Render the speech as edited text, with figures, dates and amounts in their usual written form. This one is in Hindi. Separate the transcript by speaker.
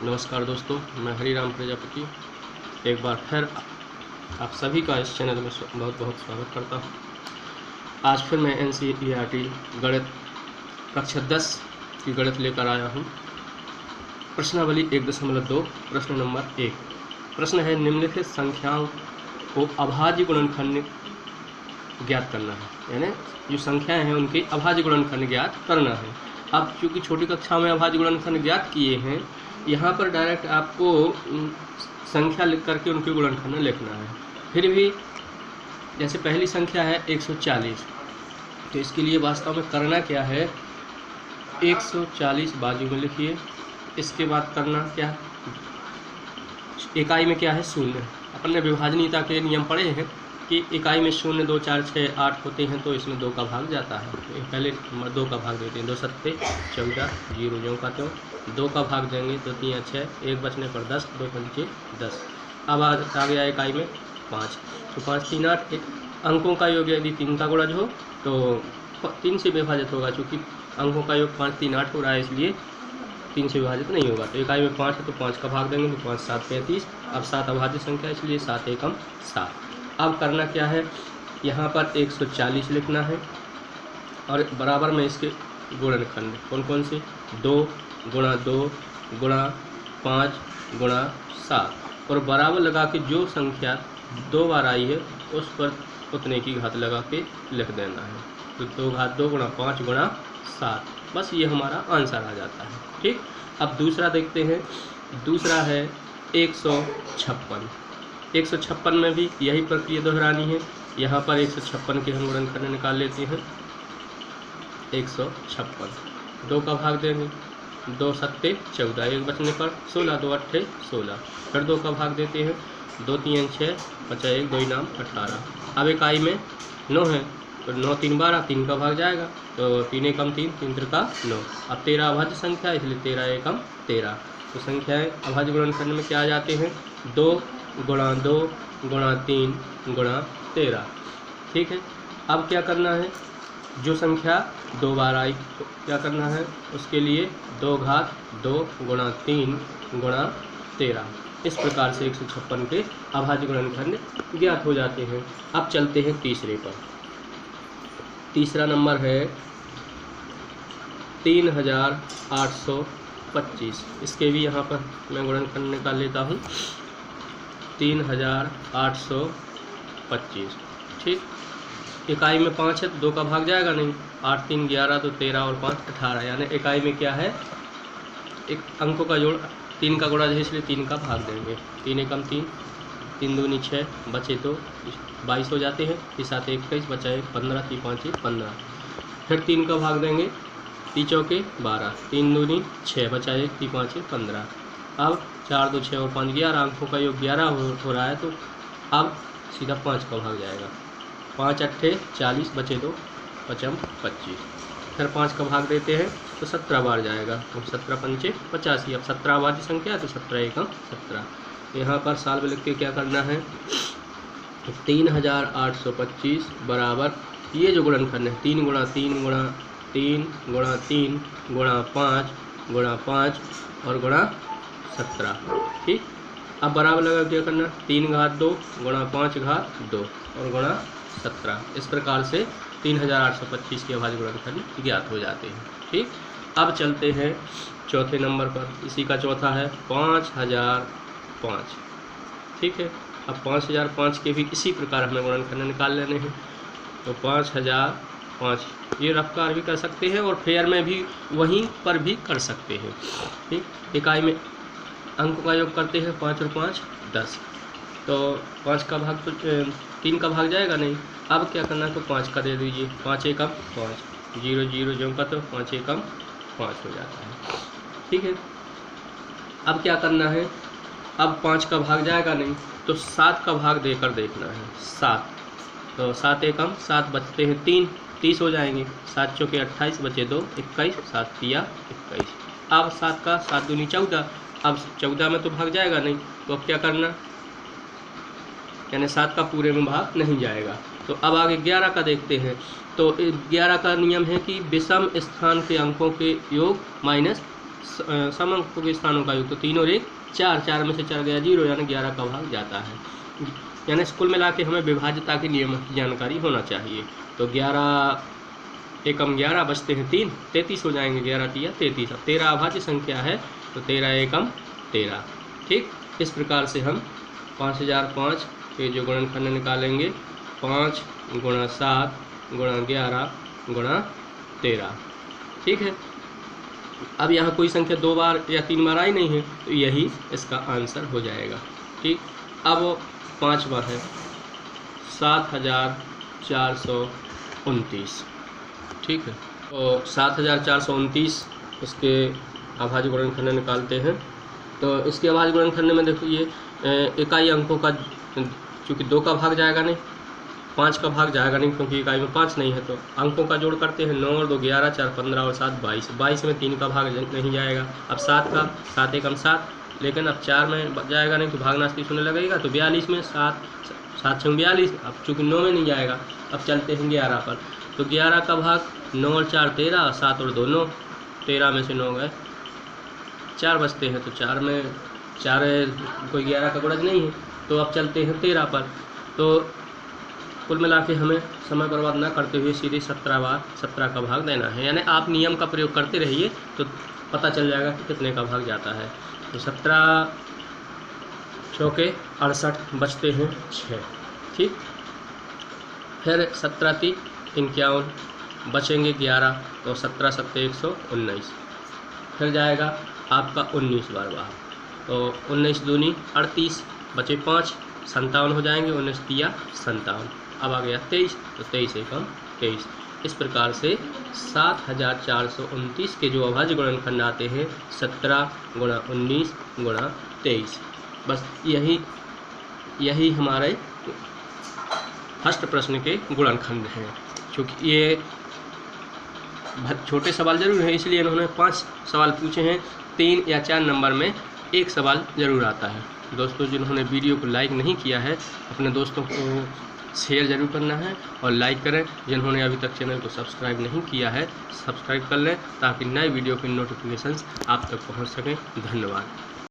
Speaker 1: नमस्कार दोस्तों, मैं हरिराम प्रजापति एक बार फिर आप सभी का इस चैनल में बहुत बहुत स्वागत करता हूँ। आज फिर मैं NCERT गणित कक्षा 10 की गणित लेकर आया हूँ। प्रश्नावली 1.2 प्रश्न नंबर 1। प्रश्न है, निम्नलिखित संख्याओं को अभाज्य गुणनखंड ज्ञात करना है, यानी जो संख्याएं हैं उनके अभाज्य गुणनखंड ज्ञात करना है। अब चूँकि छोटी कक्षा में अभाज्य गुणनखंड ज्ञात किए हैं, यहाँ पर डायरेक्ट आपको संख्या लिख करके उनके गुणनखंड लिखना है। फिर भी जैसे पहली संख्या है 140, तो इसके लिए वास्तव में करना क्या है, 140 बाजू में लिखिए। इसके बाद करना क्या, इकाई में क्या है, शून्य। अपन ने विभाजनीयता के नियम पढ़े हैं कि इकाई में 0, 2, 4, 6, 8 होते हैं, तो इसमें 2 का भाग जाता है। तो पहले 2 का भाग देते हैं, 2 सत्ते 14, 0 ज्यों का त्यों 2 का भाग देंगे, तो 3 6, 1 बचने पर 10, 2 पंचे 10। अब आ गया इकाई में 5, तो 5 3 8। अंकों का योग यदि 3 का गुणज हो तो 3 से विभाजित होगा, चूँकि अंकों का योग 5 3 8 हो रहा है, इसलिए 3 से विभाजित नहीं होगा। तो इकाई में 5 है तो 5 का भाग देंगे, तो 5 7 35। अब 7 अभाज्य संख्या, इसलिए 7 एकम 7। अब करना क्या है, यहाँ पर 140 लिखना है और बराबर में इसके गुणनखंड कौन कौन से, 2 गुणा 2 गुणा 5 गुणा 7, और बराबर लगा के जो संख्या 2 बार आई है उस पर उतने की घात लगा के लिख देना है। तो 2 घात 2 गुणा 5 गुणा 7, बस ये हमारा आंसर आ जाता है। ठीक, अब दूसरा देखते हैं। दूसरा है 156। 156 में भी यही प्रक्रिया दोहरानी है। यहाँ पर 156 के हम गुणनखंड निकाल लेते हैं। 156 2 का भाग देंगे, 2 सत्ते 14, 1 बचने पर 16, 2 अट्ठे 16। फिर 2 का भाग देते हैं, 2 3 6, 5 1 2 नाम 18। अब इकाई में 9 है, तो 9 3 12, 3 का भाग जाएगा, तो 3 एकम 3, 3 त्रिका 9। अब 13 अभाज्य संख्या, इसलिए 13 एकम 13। तो संख्याएँ अभाज्य गुणनखंड में क्या आ जाते हैं, 2 गुणा 2 गुणा 3 गुणा 13। ठीक है, अब क्या करना है, जो संख्या 2 बार आई तो क्या करना है, उसके लिए 2 घात 2 गुणा 3 गुणा 13। इस प्रकार से 156 के अभाज्य गुणनखंड ज्ञात हो जाते हैं। अब चलते हैं तीसरे पर। तीसरा नंबर है 3825। इसके भी यहाँ पर मैं गुणनखंड निकाल लेता हूँ, 3825। ठीक, इकाई में 5 है तो 2 का भाग जाएगा नहीं, 8 3 11, तो 13 और 5 18, यानी इकाई में क्या है, एक अंकों का जोड़ 3 का गुणा है, इसलिए 3 का भाग देंगे। 3 एकम 3, 3 दूनी 6, बचे तो 22 हो जाते हैं, 3 7 21, बचा 1 15, 3 5 15। फिर 3 का भाग देंगे, 3 चौके 12, 3 दूनी 6, बचा 1, 3 5 15। अब 4 2 6 और 5 11, अंकों का योग 11 हो रहा है, तो अब सीधा 5 का भाग जाएगा। 5 अट्ठे 40, बचे 2, 5 25। फिर 5 का भाग देते हैं तो 17 बार जाएगा, तो 17 पंचे 85। अब 17 अभाज्य संख्या है तो 17 एकम 17। यहाँ पर साल में लिख के क्या करना है, 3825 बराबर ये जो गुणनखंड है 3 गुणा 3 गुणा 3 गुणा 3 गुणा 5 गुणा 5 और गुणा 17। ठीक, अब बराबर लगा क्या करना, 3 घात 2 गुणा 5 घात 2 और गुणा 17। इस प्रकार से 3825 के अभाज्य गुणनखंड ज्ञात हो जाते हैं। ठीक, अब चलते हैं चौथे नंबर पर। इसी का चौथा है 5005। ठीक है, अब 5005 के भी इसी प्रकार हमें गुणनखंड निकाल लेने हैं। तो 5005 ये रफ्तार भी कर सकते हैं और फेयर में भी वहीं पर भी कर सकते हैं। ठीक, इकाई में अंक का योग करते हैं, 5 और 5 10, तो 5 का भाग तो 3 का भाग जाएगा नहीं। अब क्या करना है, तो 5 का दे दीजिए, 5 एकम 5, 0 0 जो का, तो 5 एकम 5 हो जाता है। ठीक है, अब क्या करना है, अब 5 का भाग जाएगा नहीं, तो 7 का भाग देकर देखना है, 7, तो 7 एकम 7, बचते हैं 3, 30 हो जाएंगे, 7 चौके 28, बचे 2 21, 7 तिया 21। अब 7 का 7 दूनी 14, अब 14 में तो भाग जाएगा नहीं, तो अब क्या करना, यानी 7 का पूरे में भाग नहीं जाएगा। तो अब आगे 11 का देखते हैं। तो 11 का नियम है कि विषम स्थान के अंकों के योग माइनस सम अंकों के स्थानों का योग, तो 3 और 1 4, 4 में से 4 गया 0, यानी 11 का भाग जाता है। यानी कुल मिला के हमें विभाज्यता के नियम की जानकारी होना चाहिए। तो 11 एकम 11 बचते हैं 3, 33 हो जाएंगे, 11 तिया 33। अब 13 अभाज्य संख्या है तो 13 एकम 13। ठीक, इस प्रकार से हम 5005 के जो गुणनखंड निकालेंगे, 5 गुणा 7 गुणा 11 गुणा 13। ठीक है, अब यहाँ कोई संख्या 2 बार या 3 बार आई नहीं है, तो यही इसका आंसर हो जाएगा। ठीक, अब 5वां है 7429। ठीक है, तो 7429 इसके अभाज्य गुणनखंड निकालते हैं। तो इसके अभाज्य गुणनखंड में देखो ये इकाई अंकों का, चूँकि 2 का भाग जाएगा नहीं, 5 का भाग जाएगा नहीं, क्योंकि इकाई में 5 नहीं है, तो अंकों का जोड़ करते हैं। 9 और 2 11, 4 15 और 7 22। 22 में 3 का भाग नहीं जाएगा। अब 7 का, 7 एकम 7, लेकिन अब 4 में जाएगा नहीं तो भाग नास्ती होने लगेगा। तो 42 में 7 7 6 42। अब चूँकि 9 में नहीं जाएगा, अब चलते हैं 11 पर। तो 11 का भाग 9 और 4 13, 7 और 2 9, 13 में से 9 गए, 4 बचते हैं। तो 4 में 4 कोई 11 का गुणज नहीं है। तो अब चलते हैं 13 पर। तो कुल मिला के हमें समय बर्बाद ना करते हुए सीधे 17 बार 17 का भाग देना है। यानी आप नियम का प्रयोग करते रहिए तो पता चल जाएगा कि कितने का भाग जाता है। तो 17 चौके 68 बचते हैं 6। ठीक, फिर 17 × 51 बचेंगे 11, तो 17 7 119। फिर जाएगा आपका 19 बार बाहर, तो 19 दूनी 38, बचे 5, 57 हो जाएंगे। 19 तिया 57। अब आ गया 23, तो 23 एकम 23। इस प्रकार से 7429 के जो अभाज्य गुणनखंड आते हैं 17 गुणा 19 गुणा 23। बस यही हमारे फर्स्ट प्रश्न के गुणनखंड हैं। क्योंकि ये छोटे सवाल जरूर हैं, इसलिए इन्होंने 5 सवाल पूछे हैं। 3 या 4 नंबर में 1 सवाल ज़रूर आता है। दोस्तों, जिन्होंने वीडियो को लाइक नहीं किया है, अपने दोस्तों को शेयर ज़रूर करना है और लाइक करें। जिन्होंने अभी तक चैनल को सब्सक्राइब नहीं किया है, सब्सक्राइब कर लें ताकि नए वीडियो के नोटिफिकेशंस आप तक पहुंच सकें। धन्यवाद।